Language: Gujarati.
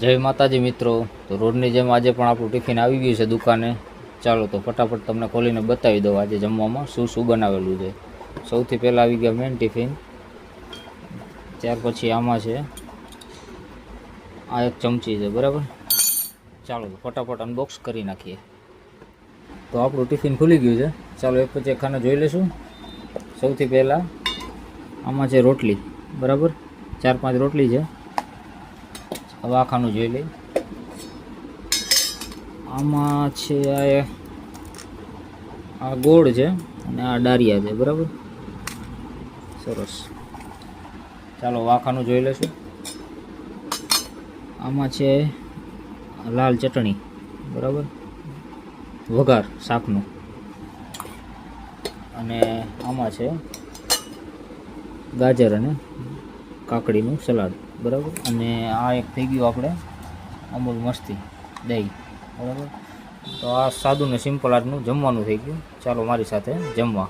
જય માતાજી મિત્રો। તો રોજની જેમ આજે પણ આપણું ટિફિન આવી ગયું છે દુકાને। ચાલો તો ફટાફટ તમને ખોલીને બતાવી દઉં આજે જમવામાં શું શું બનાવેલું છે। સૌથી પહેલાં આવી ગયા મેન ટિફિન, ત્યાર પછી આમાં છે આ એક ચમચી છે, બરાબર। ચાલો તો ફટાફટ અનબોક્સ કરી નાખીએ। તો આપણું ટિફિન ખુલી ગયું છે, ચાલો એક પછી એક ખાના જોઈ લઈશું। સૌથી પહેલાં આમાં છે રોટલી, બરાબર, 4-5 રોટલી છે। હવે આ ખાનું જોઈ લઈ। આમાં છે આ ગોળ છે અને આ ડારિયા છે, બરાબર, સરસ। ચાલો આ ખાનું જોઈ લઈશું। આમાં છે લાલ ચટણી, બરાબર, વઘાર શાકનું, અને આમાં છે ગાજર અને કાકડીનું સલાડ, બરાબર। અને આ એક થઈ ગયું આપણે અમૂલ મસ્તી દહીં, બરાબર। તો આ સાદું ને સિમ્પલ આજનું જમવાનું થઈ ગયું। ચાલો મારી સાથે જમવા।